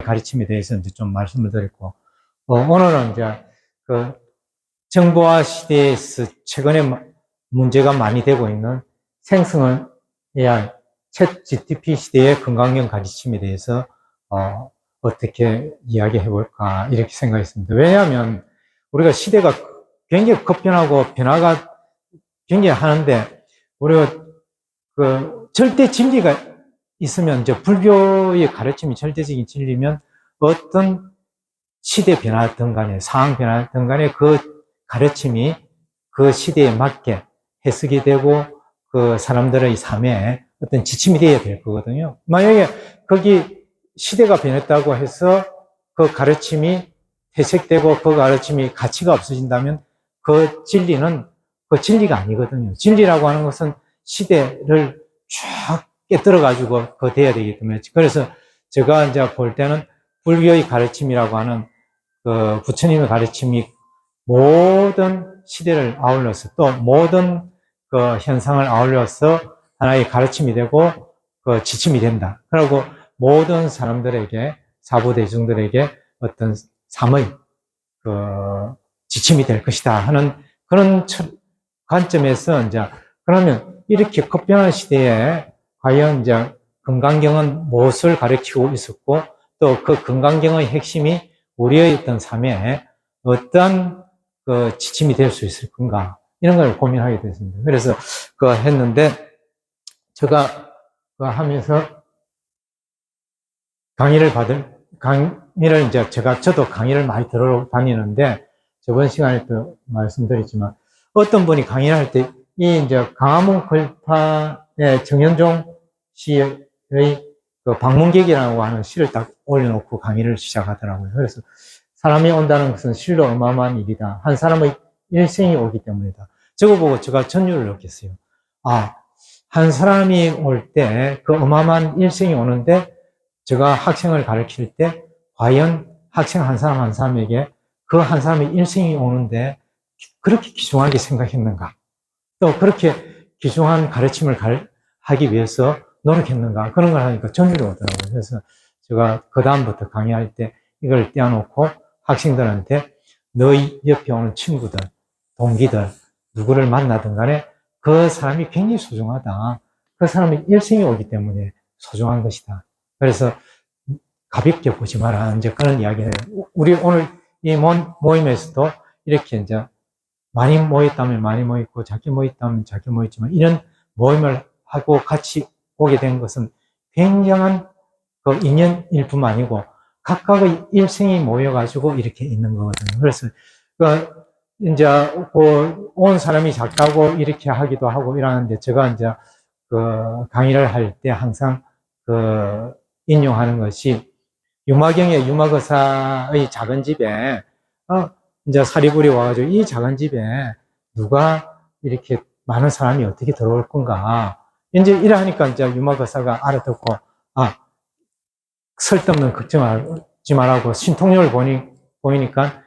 가르침에 대해서 이제 좀 말씀을 드렸고, 오늘은 이제 그 정보화 시대에서 최근에 문제가 많이 되고 있는 생성을 AI, 챗 GTP 시대의 건강경 가르침에 대해서 어떻게 이야기해 볼까 이렇게 생각했습니다. 왜냐하면 우리가 시대가 굉장히 급변하고 변화가 굉장히 하는데, 우리가 그 절대 진리가 있으면, 이제 불교의 가르침이 절대적인 진리면 어떤 시대 변화든 간에, 상황 변화든 간에 그 가르침이 그 시대에 맞게 해석이 되고 그 사람들의 삶에 어떤 지침이 되어야 될 거거든요. 만약에 거기 시대가 변했다고 해서 그 가르침이 해석되고 그 가르침이 가치가 없어진다면 그 진리는 그 진리가 아니거든요. 진리라고 하는 것은 시대를 쫙 깨뜨려가지고 그 돼야 되기 때문에, 그래서 제가 이제 볼 때는 불교의 가르침이라고 하는 그 부처님의 가르침이 모든 시대를 아울러서 또 모든 그 현상을 아울러서 하나의 가르침이 되고 그 지침이 된다. 그리고 모든 사람들에게, 사부대중들에게 어떤 삶의 그 지침이 될 것이다 하는 그런 관점에서, 이제 그러면 이렇게 급변한 시대에 과연 이제 건강경은 무엇을 가르치고 있었고, 또 그 건강경의 핵심이 우리의 어떤 삶에 어떤 그 지침이 될 수 있을 건가, 이런 걸 고민하게 됐습니다. 그래서 그 했는데, 제가 그 하면서 강의를 이제 저도 강의를 많이 들어 다니는데, 저번 시간에 또 말씀드렸지만, 어떤 분이 강의를 할 때, 이 이제 강화문 걸판에 정현종 씨의 그 방문객이라고 하는 시를 딱 올려놓고 강의를 시작하더라고요. 그래서 사람이 온다는 것은 실로 어마어마한 일이다. 한 사람의 일생이 오기 때문이다. 저거 보고 제가 전율을 느꼈어요. 아, 한 사람이 올 때 그 어마어마한 일생이 오는데, 제가 학생을 가르칠 때 과연 학생 한 사람 한 사람에게 그 한 사람의 일생이 오는데 그렇게 귀중하게 생각했는가? 또 그렇게 귀중한 가르침을 하기 위해서 노력했는가? 그런 걸 하니까 전율이 오더라고요. 그래서 제가 그 다음부터 강의할 때 이걸 떼어놓고 학생들한테 너희 옆에 오는 친구들, 동기들, 누구를 만나든 간에 그 사람이 굉장히 소중하다. 그 사람이 일생이 오기 때문에 소중한 것이다. 그래서 가볍게 보지 마라, 이제 그런 이야기를 해요. 우리 오늘 이 모임에서도 이렇게 이제 많이 모였다면 많이 모였고, 작게 모였다면 작게 모였지만, 이런 모임을 하고 같이 오게 된 것은 굉장한 그 인연일 뿐만 아니고, 각각의 일생이 모여가지고 이렇게 있는 거거든요. 그래서, 이제, 온 사람이 작다고 이렇게 하기도 하고 이러는데, 제가 이제, 강의를 할 때 항상 인용하는 것이, 유마경의 유마거사의 작은 집에, 이제 사리불이 와가지고 이 작은 집에 누가 이렇게 많은 사람이 어떻게 들어올 건가. 이제 이러하니까 이제 유마거사가 알아듣고, 쓸데없는 걱정하지 말라고 신통력을 보이니까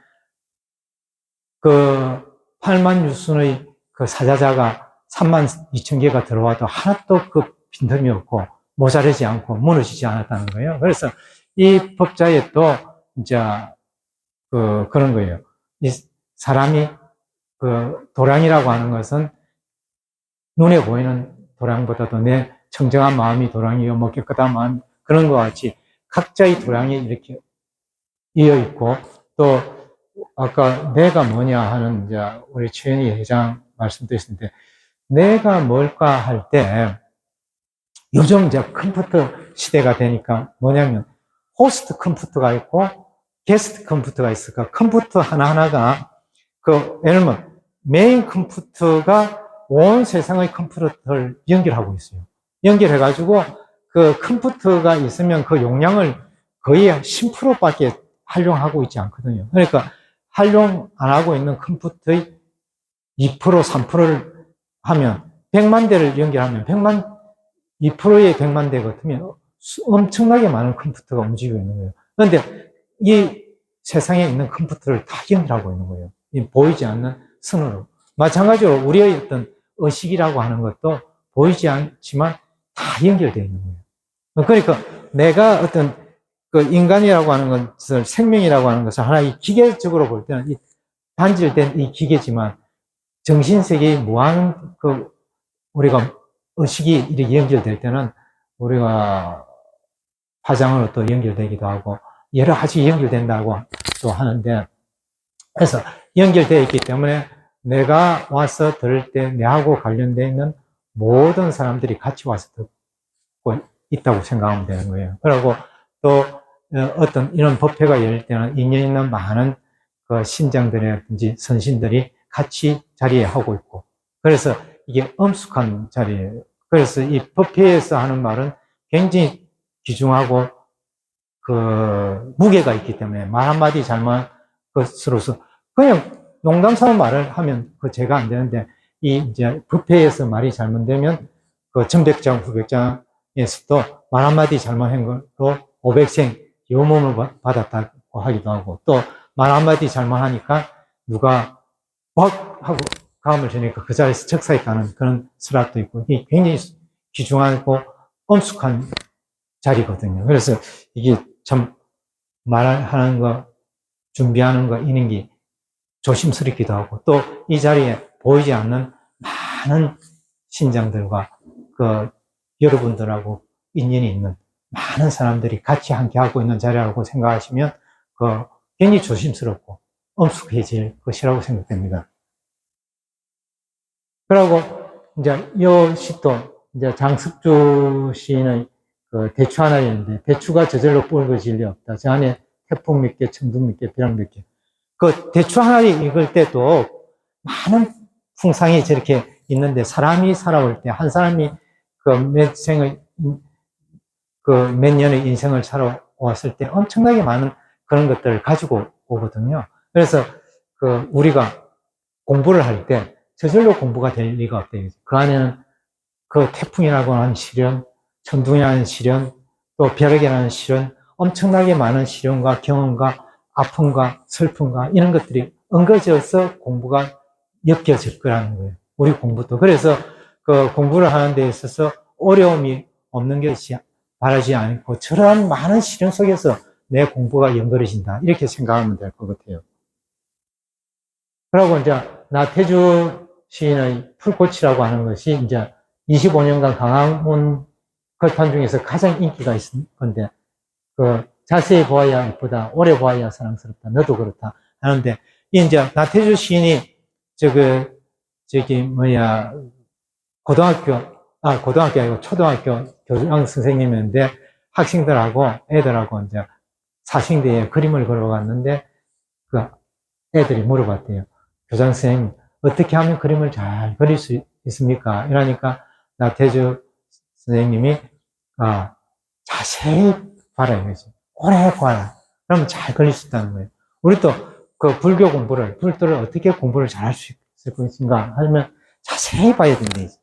그 8만 유순의 그 사자자가 3만 2천 개가 들어와도 하나도 그 빈틈이 없고 모자르지 않고 무너지지 않았다는 거예요. 그래서 이 법자에 또 이제 그런 거예요. 이 사람이 도량이라고 하는 것은 눈에 보이는 도량보다도 내 청정한 마음이 도량이요, 뭐 깨끗한 마음, 그런 것 같이 각자의 도량이 이렇게 이어 있고, 또 아까 내가 뭐냐 하는 이제 우리 최현희 회장 말씀도 있었는데, 내가 뭘까 할 때 요즘 이제 컴퓨터 시대가 되니까 뭐냐면 호스트 컴퓨터가 있고 게스트 컴퓨터가 있으니까 컴퓨터 하나하나가 예를 들면 메인 컴퓨터가 온 세상의 컴퓨터를 연결하고 있어요. 연결해가지고 그 컴퓨터가 있으면 그 용량을 거의 10%밖에 활용하고 있지 않거든요. 그러니까 활용 안 하고 있는 컴퓨터의 2%, 3%를 하면 100만 대를 연결하면 2%의 100만 대 같으면 엄청나게 많은 컴퓨터가 움직이고 있는 거예요. 그런데 이 세상에 있는 컴퓨터를 다 연결하고 있는 거예요. 이 보이지 않는 선으로. 마찬가지로 우리의 어떤 의식이라고 하는 것도 보이지 않지만 다 연결되어 있는 거예요. 그러니까 내가 어떤 그 인간이라고 하는 것을, 생명이라고 하는 것을 하나의 기계적으로 볼 때는 이 단절된 이 기계지만 정신세계의 무한 우리가 의식이 이렇게 연결될 때는 우리가 화장으로 또 연결되기도 하고 여러 가지 연결된다고 또 하는데, 그래서 연결되어 있기 때문에 내가 와서 들을 때 내하고 관련되어 있는 모든 사람들이 같이 와서 듣고 있다고 생각하면 되는 거예요. 그리고 또 어떤 이런 법회가 열릴 때는 인연 있는 많은 그 신장들이라든지 선신들이 같이 자리에 하고 있고, 그래서 이게 엄숙한 자리예요. 그래서 이 법회에서 하는 말은 굉장히 귀중하고 그 무게가 있기 때문에 말 한마디 잘못 것으로서 그냥 농담 삼아 말을 하면 그 죄가 안 되는데, 이 이제 법회에서 말이 잘못되면 그 전백장 후백장에서도 말 한마디 잘못한 걸로 500생 요몸을 받았다고 하기도 하고, 또 말 한마디 잘못하니까 누가 막 하고 가음을 주니까 그 자리에서 적사에 가는 그런 슬랍도 있고, 이게 굉장히 귀중하고 엄숙한 자리거든요. 그래서 이게 참 말하는 거, 준비하는 거, 이런 게 조심스럽기도 하고, 또 이 자리에 보이지 않는 많은 신장들과 그 여러분들하고 인연이 있는 많은 사람들이 같이 함께 하고 있는 자리라고 생각하시면 그 굉장히 조심스럽고 엄숙해질 것이라고 생각됩니다. 그리고 이제 이 시도 이제 장석주 시인의 그 대추 하나 있는데, 대추가 저절로 붉어질 리 없다. 저 안에 태풍 몇 개, 천둥 몇 개, 벼락 몇 개. 그 대추 하나를 읽을 때도 많은 풍상이 저렇게 있는데, 사람이 살아올 때 한 사람이 그 몇 생의 그 몇 년의 인생을 살아왔을 때 엄청나게 많은 그런 것들을 가지고 오거든요. 그래서 그 우리가 공부를 할 때 저절로 공부가 될 리가 없대요. 그 안에는 그 태풍이라고 하는 시련, 천둥이라는 시련, 또 벼락이라는 시련, 엄청나게 많은 시련과 경험과 아픔과 슬픔과 이런 것들이 엉겨져서 공부가 엮여질 거라는 거예요. 우리 공부도. 그래서 그 공부를 하는 데 있어서 어려움이 없는 것이 바라지 않고 저러한 많은 시련 속에서 내 공부가 연결해진다. 이렇게 생각하면 될 것 같아요. 그리고 이제 나태주 시인의 풀꽃이라고 하는 것이 이제 25년간 강화문 걸판 중에서 가장 인기가 있는 건데, 그 자세히 보아야 예쁘다, 오래 보아야 사랑스럽다, 너도 그렇다 하는데, 이제 나태주 시인이 고등학교 아니고 초등학교 교장 선생님이었는데, 학생들하고 애들하고 이제 사생대에 그림을 걸어갔는데, 그 애들이 물어봤대요. 교장 선생님, 어떻게 하면 그림을 잘 그릴 수 있습니까? 이러니까 나태주 선생님이 자세히 봐라 이거지. 오래 봐라. 그러면 잘 그릴 수 있다는 거예요. 우리도 그 불교를 어떻게 공부를 잘 할 수 있을 것인가 하면 자세히 봐야 된다.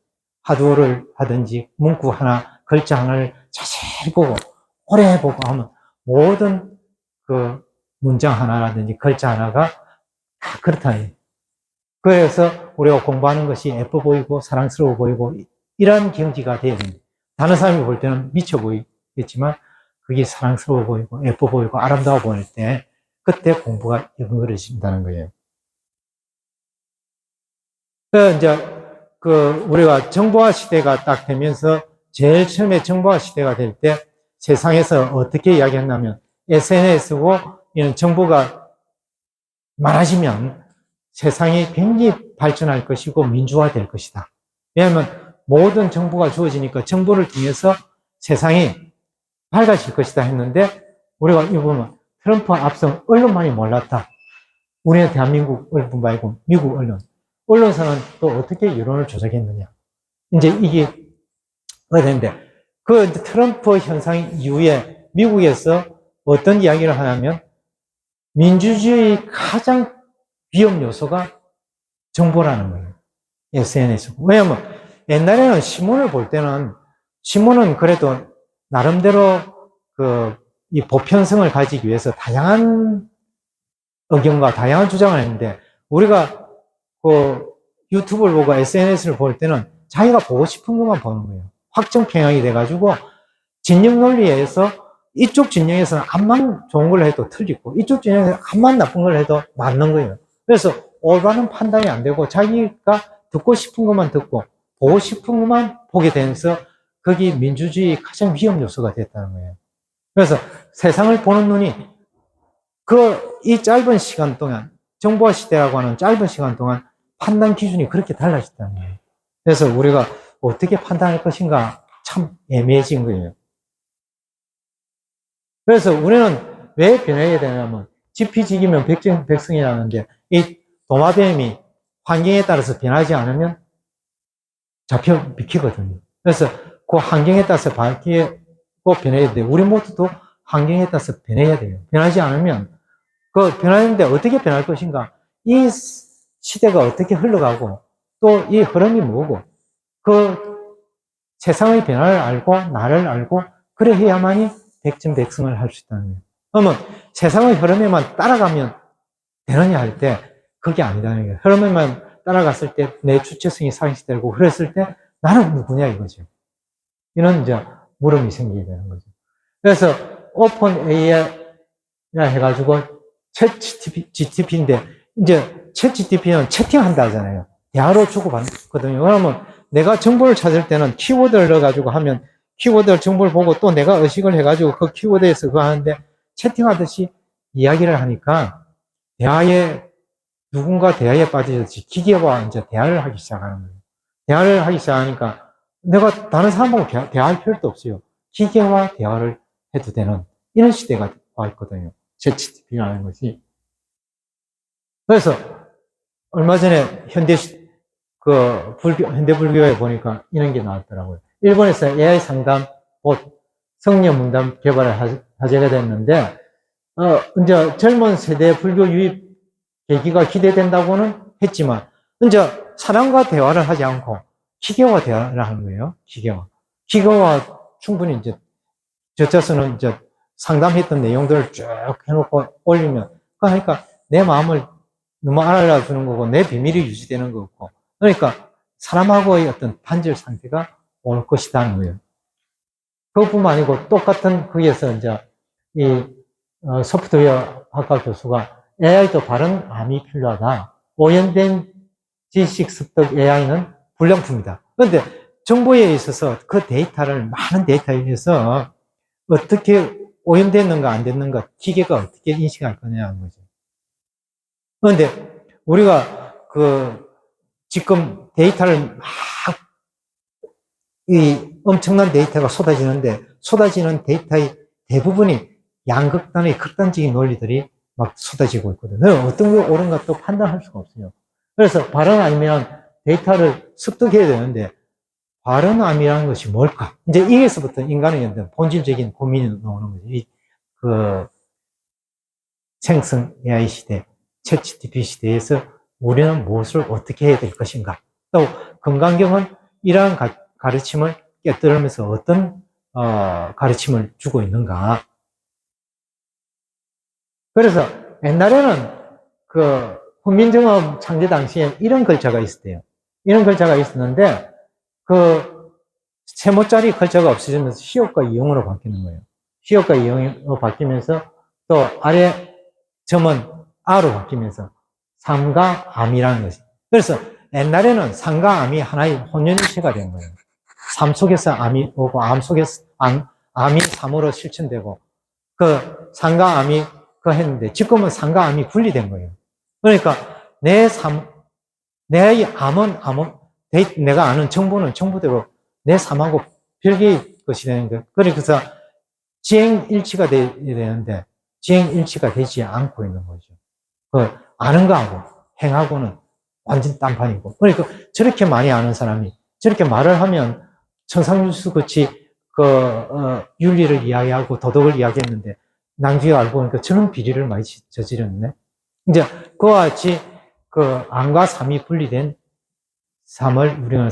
화두를 하든지 문구 하나, 글자 하나를 자세히 보고 오래 보고 하면 모든 그 문장 하나라든지 글자 하나가 다 그렇다. 그래서 우리가 공부하는 것이 예뻐 보이고 사랑스러워 보이고 이런 경지가 돼야 됩니다. 다른 사람이 볼 때는 미쳐 보이겠지만 그게 사랑스러워 보이고 예뻐 보이고 아름다워 보일 때 그때 공부가 연결해진다는 거예요. 이제 우리가 정보화 시대가 딱 되면서 제일 처음에 정보화 시대가 될 때 세상에서 어떻게 이야기했냐면, SNS고 이런 정보가 많아지면 세상이 굉장히 발전할 것이고 민주화될 것이다. 왜냐하면 모든 정보가 주어지니까 정보를 통해서 세상이 밝아질 것이다 했는데, 우리가 이거 보면 트럼프 앞선 언론만이 몰랐다. 우리는 대한민국 언론 말고 미국 언론사는 또 어떻게 여론을 조작했느냐. 이제 이게 되는데, 그 트럼프 현상 이후에 미국에서 어떤 이야기를 하냐면, 민주주의 가장 위험 요소가 정보라는 거예요. SNS. 왜냐면 옛날에는 신문을 볼 때는, 신문은 그래도 나름대로 이 보편성을 가지기 위해서 다양한 의견과 다양한 주장을 했는데, 우리가 유튜브를 보고 SNS를 볼 때는 자기가 보고 싶은 것만 보는 거예요. 확정 편향이 돼가지고 진영 논리에 의해서 이쪽 진영에서는 암만 좋은 걸 해도 틀리고 이쪽 진영에서 암만 나쁜 걸 해도 맞는 거예요. 그래서 올바른 판단이 안 되고 자기가 듣고 싶은 것만 듣고 보고 싶은 것만 보게 되면서 거기 민주주의의 가장 위험 요소가 됐다는 거예요. 그래서 세상을 보는 눈이 이 짧은 시간 동안 정보화 시대라고 하는 짧은 시간 동안 판단 기준이 그렇게 달라졌다는 거예요. 그래서 우리가 어떻게 판단할 것인가 참 애매해진 거예요. 그래서 우리는 왜 변해야 되냐면 지피지기면 백승이라는데 이 도마뱀이 환경에 따라서 변하지 않으면 잡혀 비키거든요. 그래서 그 환경에 따라서 바뀌고 변해야 돼요. 우리 모두도 환경에 따라서 변해야 돼요. 변하지 않으면 변하는데 어떻게 변할 것인가? 이 시대가 어떻게 흘러가고 또 이 흐름이 뭐고 세상의 변화를 알고 나를 알고 그래 해야만이 백전백승을 할 수 있다는 거예요. 그러면 세상의 흐름에만 따라가면 되느냐 할 때 그게 아니다는 거예요. 흐름에만 따라갔을 때 내 주체성이 상실되고 그랬을 때 나는 누구냐 이거죠. 이런 이제 물음이 생기게 되는 거죠. 그래서 오픈 AI라 해가지고 챗 GTP인데 이제 챗 GTP는 채팅한다 하잖아요. 대화로 주고받거든요. 그러면 내가 정보를 찾을 때는 키워드를 넣어가지고 하면 키워드 정보를 보고 또 내가 의식을 해가지고 그 키워드에서 그거 하는데 채팅하듯이 이야기를 하니까 누군가 대화에 빠지듯이 기계와 이제 대화를 하기 시작하는 거예요. 대화를 하기 시작하니까 내가 다른 사람하고 대화할 필요도 없어요. 기계와 대화를 해도 되는 이런 시대가 와 있거든요. 챗GPT라는 것이. 그래서 얼마 전에 현대 불교에 보니까 이런 게 나왔더라고요. 일본에서 AI 상담 봇 성녀 문담 개발을 화제가 됐는데, 이제 젊은 세대 불교 유입 계기가 기대된다고는 했지만, 이제 사람과 대화를 하지 않고 기계와 대화를 하는 거예요. 기계와 충분히 이제 저자서는 이제 상담했던 내용들을 쭉 해놓고 올리면, 그러니까 내 마음을 너무 알아주는 거고, 내 비밀이 유지되는 거고, 그러니까 사람하고의 어떤 단절 상태가 올 것이라는 거예요. 그것뿐만 아니고 똑같은 거기에서 이제 소프트웨어 학과 교수가 AI도 바른 암이 필요하다. 오염된 지식 습득 AI는 불량품이다. 그런데 정보에 있어서 그 데이터를 많은 데이터에 의해서 어떻게 오염됐는가 안 됐는가 기계가 어떻게 인식할 거냐는 거죠. 그런데 우리가 지금 데이터를 엄청난 데이터가 쏟아지는 데이터의 대부분이 양극단의 극단적인 논리들이 막 쏟아지고 있거든요. 어떤 게 옳은가 또 판단할 수가 없어요. 그래서 바른 암이란 데이터를 습득해야 되는데, 바른 암이라는 것이 뭘까? 이제 여기서부터 인간의 본질적인 고민이 나오는 거죠. 생성 AI 시대, 챗 GTP 시대에서 우리는 무엇을 어떻게 해야 될 것인가? 또 금강경은 이러한 가르침을 깨뜨리면서 어떤 가르침을 주고 있는가? 그래서 옛날에는 훈민정음 창제 당시에 이런 글자가 있었대요. 이런 글자가 있었는데 세모짜리 글자가 없어지면서 시옷과 이용으로 바뀌는 거예요. 시옷과 이용으로 바뀌면서 또 아래 점은 아로 바뀌면서 삼과 암이라는 것이. 그래서 옛날에는 삼과 암이 하나의 혼연일체가 된 거예요. 삶 속에서 암이 오고 암 속에서 암이 삶으로 실천되고 삼과 암이 했는데 지금은 삼과 암이 분리된 거예요. 그러니까 내의 암은 내가 아는 정보는 정보대로 내 삶하고 별개의 것이 되는 거예요. 그래서 지행일치가 돼야 되는데 지행일치가 되지 않고 있는 거죠. 아는 거하고 행하고는 완전 딴판이고. 그러니까 저렇게 많이 아는 사람이 저렇게 말을 하면 청상유수 같이 윤리를 이야기하고 도덕을 이야기했는데 나중에 알고 보니까 저런 비리를 많이 저질렀네. 이제 그와 같이 암과 삶이 분리된 삶을 우리는